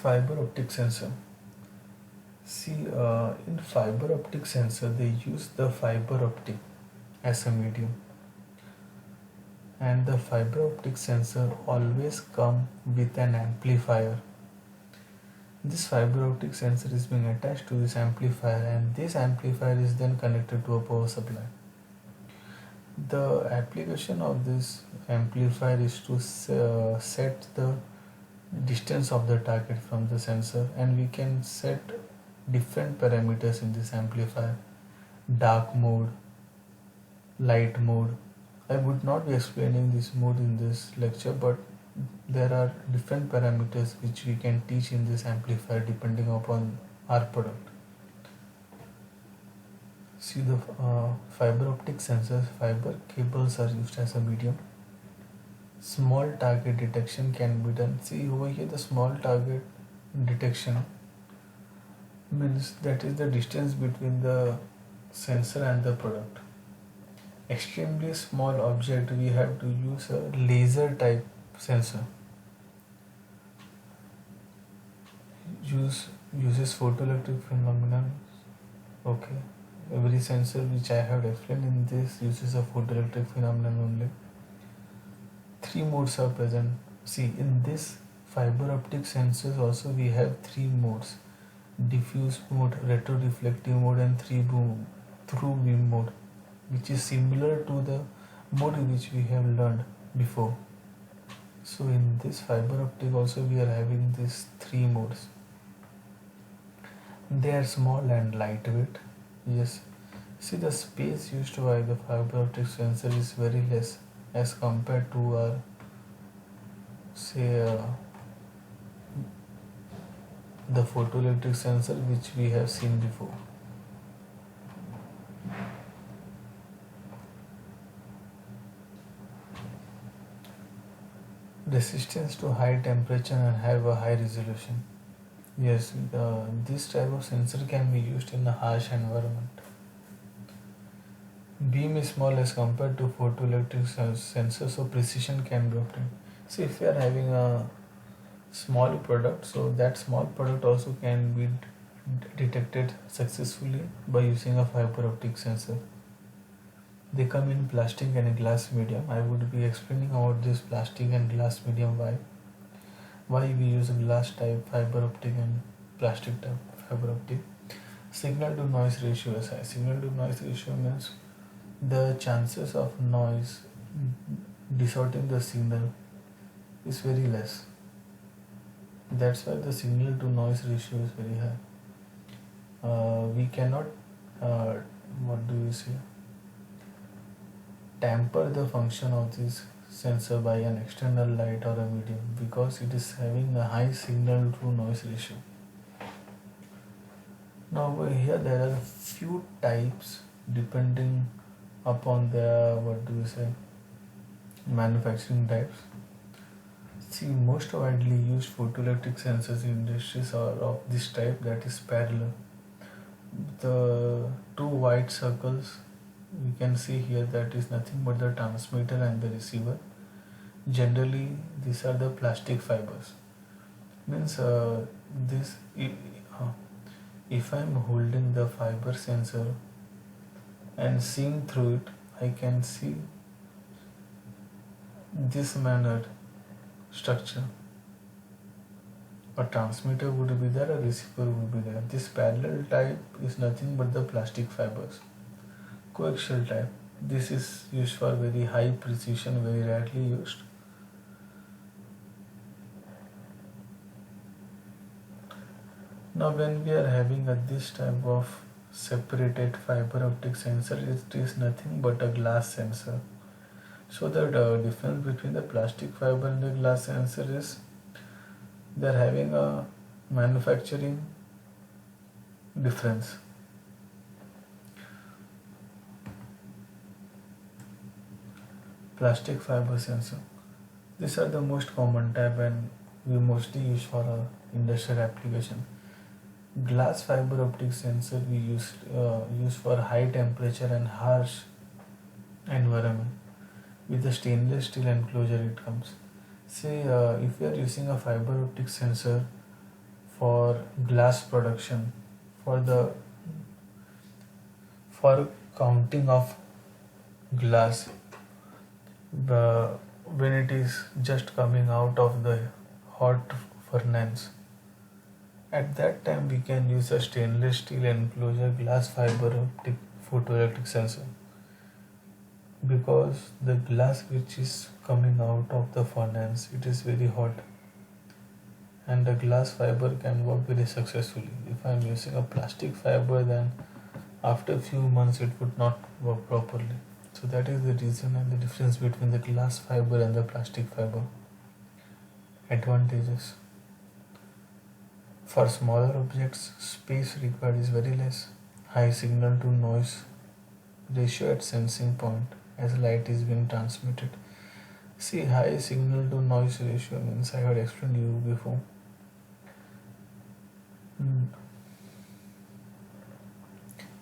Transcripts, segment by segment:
Fiber optic sensor. See, in fiber optic sensor, they use the fiber optic as a medium, and the fiber optic sensor always come with an amplifier. This fiber optic sensor is being attached to this amplifier, and this amplifier is then connected to a power supply. The application of this amplifier is to set the distance of the target from the sensor, and we can set different parameters in this amplifier: dark mode, light mode. I would not be explaining this mode in this lecture, but there are different parameters which we can teach in this amplifier depending upon our product. See, the fiber optic sensors, fiber cables are used as a medium. Small target detection can be done. See over here, the small target detection means that is the distance between the sensor and the product. Extremely small object, we have to use a laser type sensor. Uses photoelectric phenomenon. Okay, every sensor which I have explained in this uses a photoelectric phenomenon only. Three modes are present. See, in this fiber optic sensors also we have three modes: diffuse mode, retroreflective mode, and through beam mode, which is similar to the mode which we have learned before. So in this fiber optic also we are having these three modes. They are small and lightweight. Yes. See, the space used by the fiber optic sensor is very less as compared to our, say, the photoelectric sensor which we have seen before. Resistance to high temperature and have a high resolution. Yes, this type of sensor can be used in a harsh environment. Beam is small as compared to photoelectric sensor, so precision can be obtained. So if you are having a small product, so that small product also can be detected successfully by using a fiber optic sensor. They come in plastic and glass medium. I would be explaining about this plastic and glass medium, why we use glass type fiber optic and plastic type fiber optic. Signal to noise ratio is high. Signal to noise ratio means the chances of noise distorting the signal is very less. That's why the signal to noise ratio is very high. We cannot, what do you say, tamper the function of this sensor by an external light or a medium, because it is having a high signal to noise ratio. Now over here there are few types depending upon the, what do you say, manufacturing types. See, most widely used photoelectric sensors in industries are of this type, that is parallel. The two white circles we can see here, that is nothing but the transmitter and the receiver. Generally these are the plastic fibers. Means this if I am holding the fiber sensor and seeing through it, I can see this mannered structure. A transmitter would be there, a receiver would be there. This parallel type is nothing but the plastic fibers. Coaxial type, this is used for very high precision, very rarely used. Now when we are having this type of separated fiber optic sensor, it is nothing but a glass sensor. So the difference between the plastic fiber and the glass sensor is they are having a manufacturing difference. Plastic fiber sensor, these are the most common type and we mostly use for industrial application. Glass fiber optic sensor we use for high temperature and harsh environment. With the stainless steel enclosure it comes. Say if we are using a fiber optic sensor for glass production, for the for counting of glass, when it is just coming out of the hot furnace. At that time, we can use a stainless steel enclosure glass fiber optic photoelectric sensor, because the glass which is coming out of the furnace, it is very hot, and the glass fiber can work very successfully. If I am using a plastic fiber, then after few months it would not work properly. So that is the reason and the difference between the glass fiber and the plastic fiber. Advantages: for smaller objects, space required is very less. High signal to noise ratio at sensing point as light is being transmitted. See, high signal to noise ratio means I had explained you before.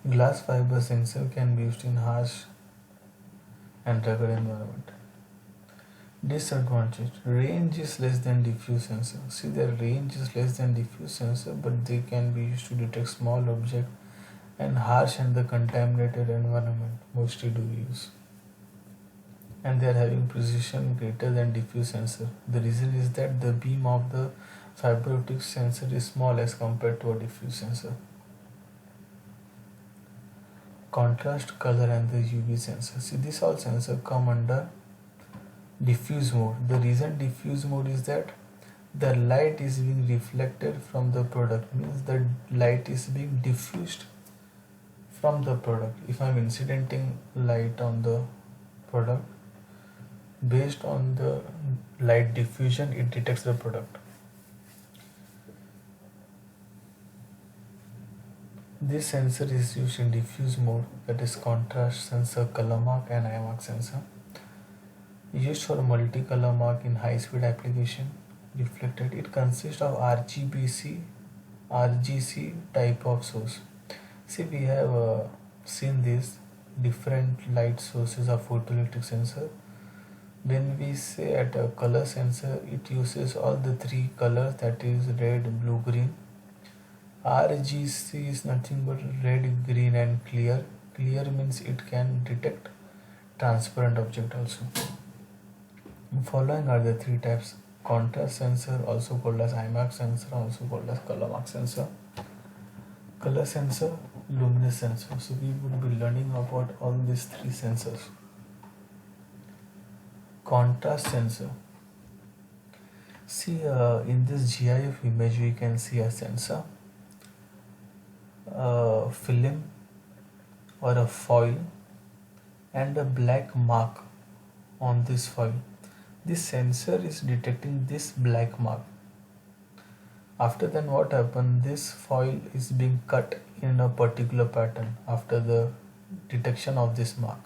Glass fiber sensor can be used in harsh and rugged environment. Disadvantage: range is less than diffuse sensor. See, their range is less than diffuse sensor, but they can be used to detect small object and harsh and the contaminated environment mostly do use. And they are having precision greater than diffuse sensor. The reason is that the beam of the fiber optic sensor is small as compared to a diffuse sensor. Contrast, color and the UV sensor. See, this all sensor come under diffuse mode. The reason diffuse mode is that the light is being reflected from the product, means the light is being diffused from the product. If I am incidenting light on the product, based on the light diffusion, it detects the product. This sensor is used in diffuse mode, that is contrast sensor, color mark and eye mark sensor. Used for multicolor mark in high-speed application. Reflected. It consists of RGC type of source. See, we have seen this different light sources of photoelectric sensor. When we say at a color sensor, it uses all the three colors, that is red, blue, green. RGC is nothing but red, green and clear. Clear means it can detect transparent object also. Following are the three types: contrast sensor, also called as eye mark sensor, also called as color mark sensor. Color sensor, luminous sensor. So we would be learning about all these three sensors. Contrast sensor. See, in this GIF image we can see a sensor, a film or a foil and a black mark on this foil. This sensor is detecting this black mark. After then what happened, this foil is being cut in a particular pattern after the detection of this mark.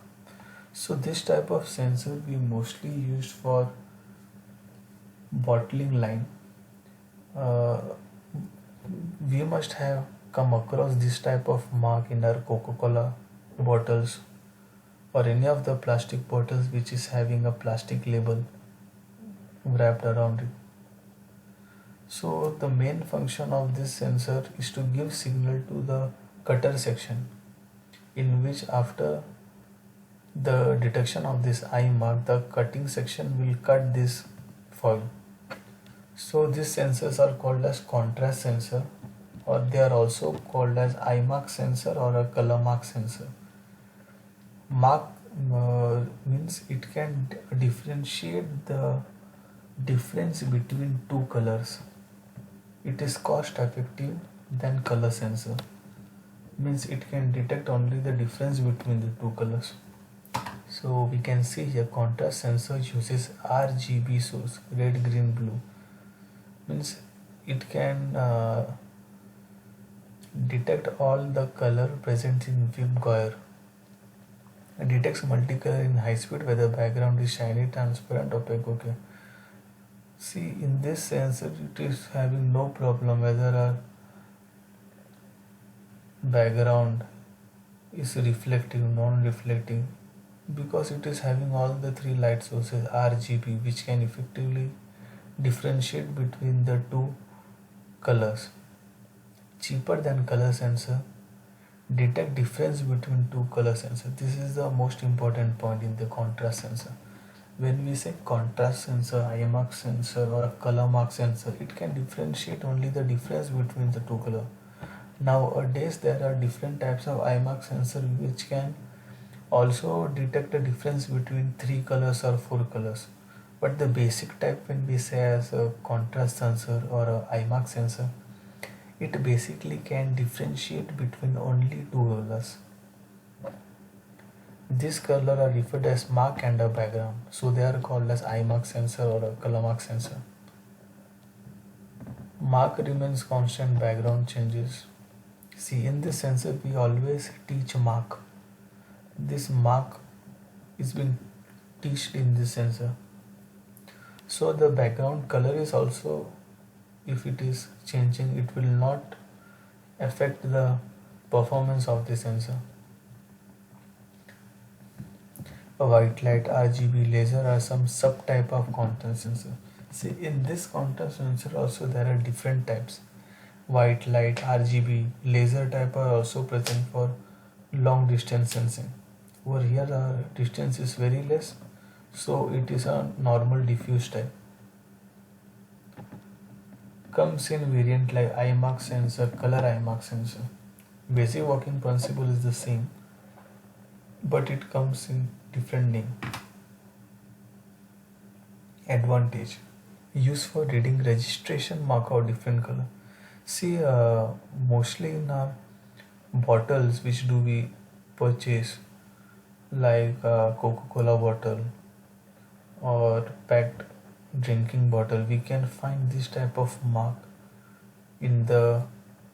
So this type of sensor we mostly used for bottling line. We must have come across this type of mark in our Coca-Cola bottles or any of the plastic bottles which is having a plastic label wrapped around it. So the main function of this sensor is to give signal to the cutter section, in which after the detection of this eye mark, the cutting section will cut this foil. So these sensors are called as contrast sensor, or they are also called as eye mark sensor or a color mark sensor. Mark means it can differentiate the difference between two colors. It is cost effective than color sensor, means it can detect only the difference between the two colors. So we can see here contrast sensor uses RGB source, red, green, blue, means it can detect all the color present in VIB-Goer. It detects multicolor in high speed whether background is shiny, transparent, opaque. Okay. See, in this sensor it is having no problem whether our background is reflective, non-reflective, because it is having all the three light sources RGB, which can effectively differentiate between the two colors. cheaper than color sensor, detect difference between two color sensor. This is the most important point in the contrast sensor. When we say contrast sensor, IMAX sensor or a color mark sensor, it can differentiate only the difference between the two color. Nowadays there are different types of IMAX sensor which can also detect the difference between three colors or four colors. But the basic type when we say as a contrast sensor or a IMAX sensor, it basically can differentiate between only two colors. These colors are referred as mark and a background, so they are called as IMAX sensor or a color mark sensor. Mark remains constant, background changes. See, in this sensor we always teach mark. This mark is being taught in this sensor. So the background color is also, if it is changing, it will not affect the performance of the sensor. A white light, RGB, laser are some subtype of contrast sensor. See, in this contrast sensor also there are different types. White light, RGB, laser type are also present for long distance sensing. Over here the distance is very less, so it is a normal diffuse type. Comes in variant like IMAX sensor, color IMAX sensor. Basic working principle is the same, but it comes in different name. Advantage: use for reading registration mark of different color. See, mostly in our bottles which do we purchase, like Coca-Cola bottle or packed drinking bottle, we can find this type of mark in the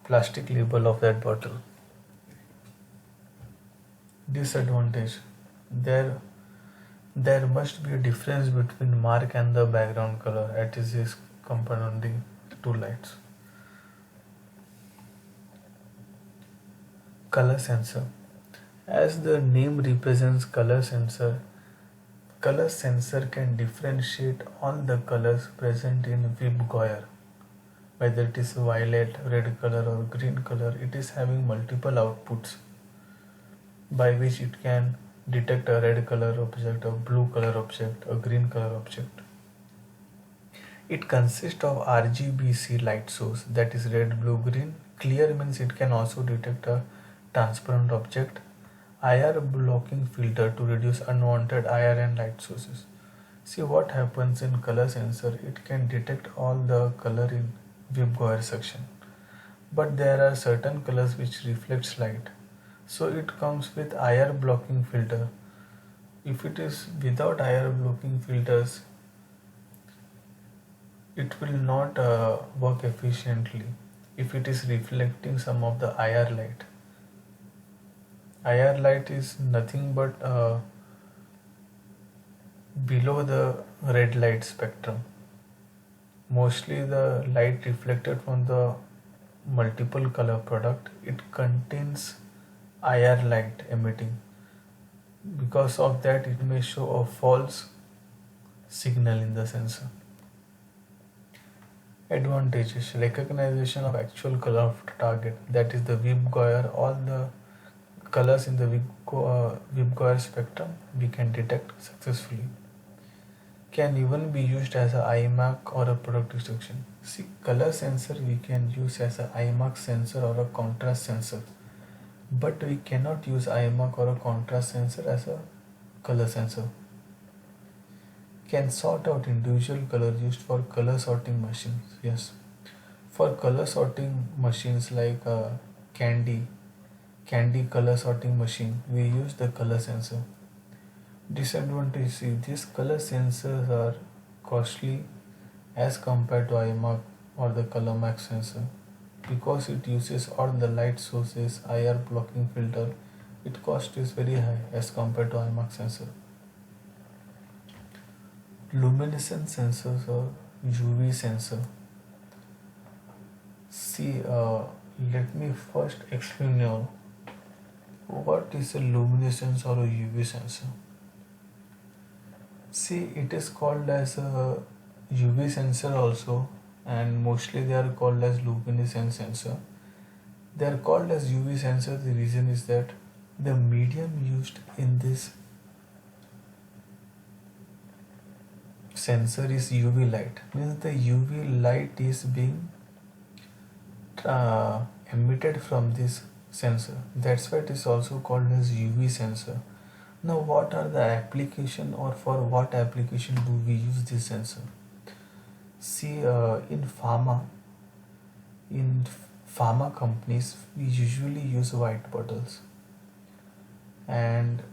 plastic label of that bottle. Disadvantage: there must be a difference between mark and the background color as it is compounding two lights. Color sensor: as the name represents color sensor can differentiate all the colors present in VIBGYOR. Whether it is violet, red color or green color, it is having multiple outputs by which it can detect a red color object, a blue color object, a green color object. It consists of RGBC light source, that is red, blue, green. Clear means it can also detect a transparent object. IR blocking filter to reduce unwanted IR and light sources. See what happens in color sensor, it can detect all the color in VIBGYOR section. But there are certain colors which reflects light. So it comes with IR blocking filter. If it is without IR blocking filters, it will not work efficiently if it is reflecting some of the IR light. IR light is nothing but below the red light spectrum. Mostly the light reflected from the multiple color product, it contains IR light emitting. Because of that, it may show a false signal in the sensor. Advantages: recognition of actual color of target, that is the VIBGYOR. All the colors in the VIBGYOR spectrum we can detect successfully. Can even be used as a IMAC or a product distinction. See, color sensor we can use as a IMAC sensor or a contrast sensor, but we cannot use IMAC or a contrast sensor as a color sensor. Can sort out individual color used for color sorting machines. Yes, for color sorting machines like candy color sorting machine, we use the color sensor. Disadvantage: see, these color sensors are costly as compared to IMAC or the color max sensor. Because it uses all the light sources, IR blocking filter, its cost is very high as compared to IMAX sensor. Luminescence sensors or UV sensor. See, let me first explain you what is a luminescence or a UV sensor. See, it is called as a UV sensor also, and mostly they are called as luminescence sensor. They are called as UV sensors. The reason is that the medium used in this sensor is UV light. Means the UV light is being emitted from this sensor. That's why it is also called as UV sensor. Now, what are the application, or for what application do we use this sensor? See, in pharma companies, we usually use white bottles, and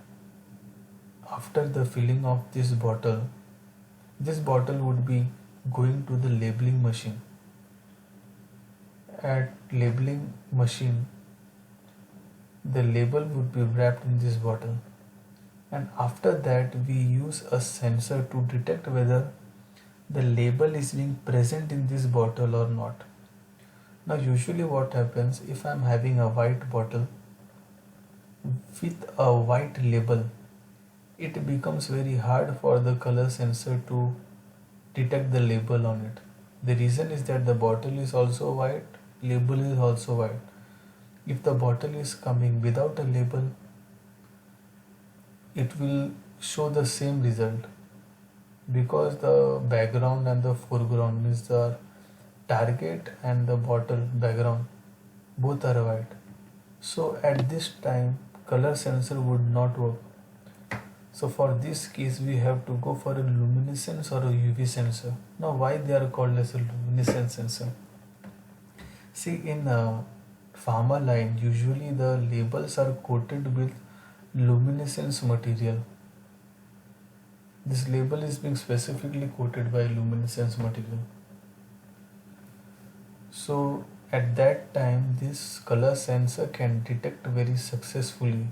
after the filling of this bottle would be going to the labeling machine. At labeling machine, the label would be wrapped in this bottle, and after that we use a sensor to detect whether the label is being present in this bottle or not. Now usually what happens, if I'm having a white bottle with a white label, it becomes very hard for the color sensor to detect the label on it. The reason is that the bottle is also white, label is also white. If the bottle is coming without a label, it will show the same result, because the background and the foreground, means the target and the bottle background, both are white. So at this time color sensor would not work. So for this case we have to go for a luminescence or a UV sensor. Now why they are called as a luminescence sensor? See, in pharma line, usually the labels are coated with luminescence material. This label is being specifically coated by luminescence material. So at that time this color sensor can detect very successfully.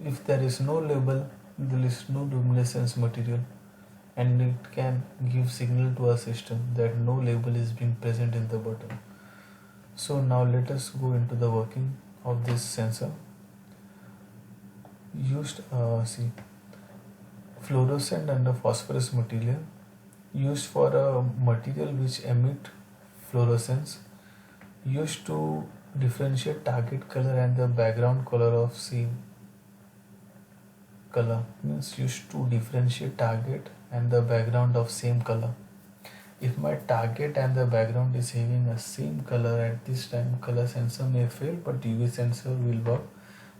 If there is no label, there is no luminescence material, and it can give signal to our system that no label is being present in the bottle. So now let us go into the working of this sensor. Used see, fluorescent and a phosphorus material, used for a material which emit fluorescence, used to differentiate target color and the background color of same color. Means used to differentiate target and the background of same color. If my target and the background is having a same color, at this time color sensor may fail, but UV sensor will work,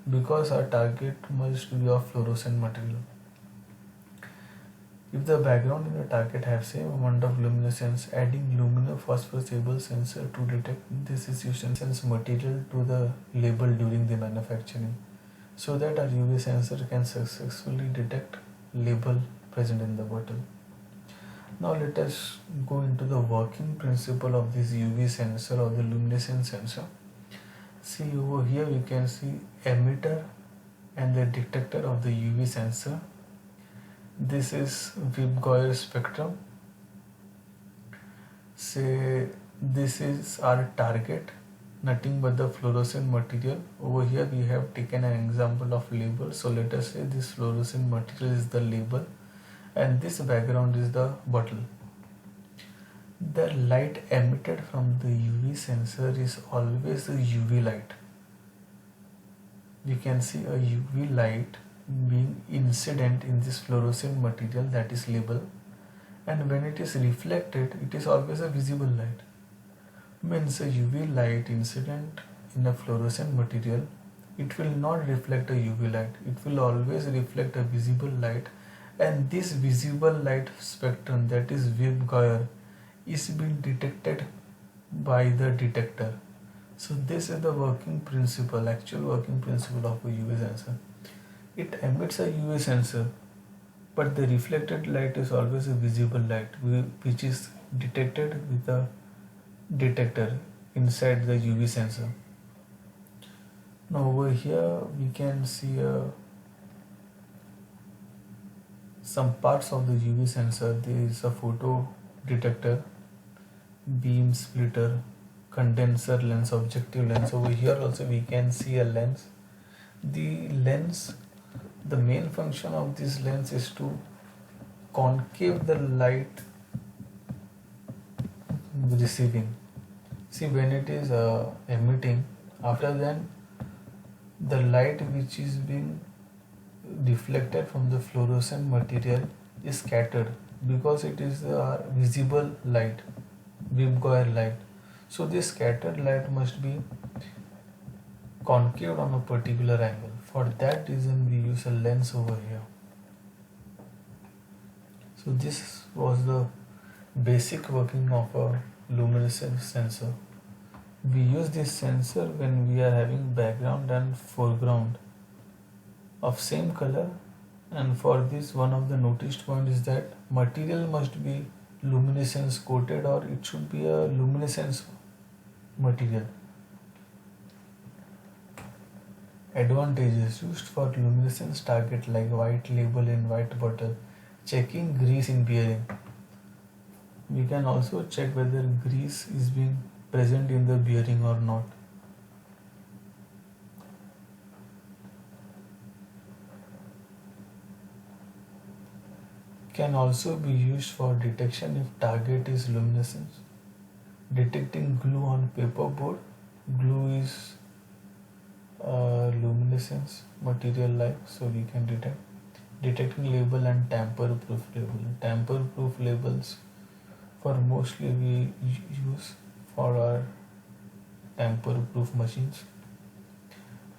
because our target must be of fluorescent material. If the background and the target have same amount of luminescence, adding luminophosphorescence sensor to detect this is used to sense material to the label during the manufacturing, so that our UV sensor can successfully detect label present in the bottle. Now let us go into the working principle of this UV sensor or the luminescence sensor. See, over here we can see emitter and the detector of the UV sensor. This is Vibgauer spectrum. Say this is our target, nothing but the fluorescent material. Over here we have taken an example of label. So let us say this fluorescent material is the label and this background is the bottle. The light emitted from the UV sensor is always a UV light. You can see a UV light being incident in this fluorescent material, that is label, and when it is reflected it is always a visible light. Means a UV light incident in a fluorescent material, it will not reflect a UV light, it will always reflect a visible light, and this visible light spectrum, that is Vibgauer, is being detected by the detector. So this is the working principle, actual working principle of a UV sensor. It emits a UV sensor, but the reflected light is always a visible light, which is detected with a detector inside the UV sensor. Now over here we can see some parts of the UV sensor. There is a photo detector, beam splitter, condenser lens, objective lens. Over here also we can see a lens. The lens, the main function of this lens is to concave the light receiving. See, when it is emitting, After then, the light which is being deflected from the fluorescent material is scattered because it is a visible light, waveguide light. So this scattered light must be concave on a particular angle. For that reason we use a lens over here. So this was the basic working of a luminescence sensor. We use this sensor when we are having background and foreground of same color, and for this one of the noticed point is that material must be luminescence coated, or it should be a luminescence material. Advantages used for luminescence target like white label in white bottle, checking grease in bearing. We can also check whether grease is being present in the bearing or not. Can also be used for detection if target is luminescence. Detecting glue on paperboard. Glue is luminescence material like, so we can detecting label and tamper proof label. Tamper proof labels for mostly we use for our tamper proof machines.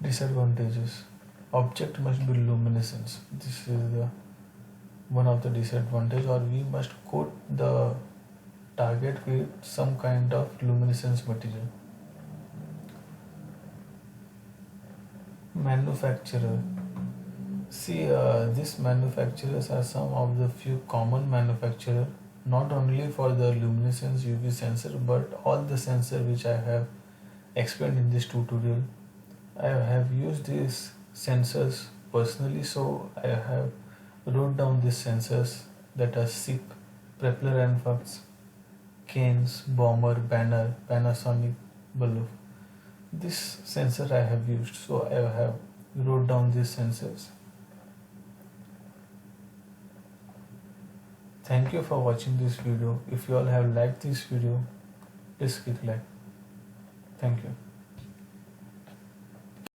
Disadvantages: object must be luminescence. This is the one of the disadvantage, or we must coat the target with some kind of luminescence material. Manufacturer. See, these manufacturers are some of the few common manufacturer, not only for the luminescence UV sensor, but all the sensor which I have explained in this tutorial. I have used these sensors personally, so I have wrote down these sensors, that are SICK, Prepler and Fox, Keynes, Bomber, Banner, Panasonic, Bulov. This sensor I have used, so I have wrote down these sensors. Thank you for watching this video. If you all have liked this video, please click like. Thank you.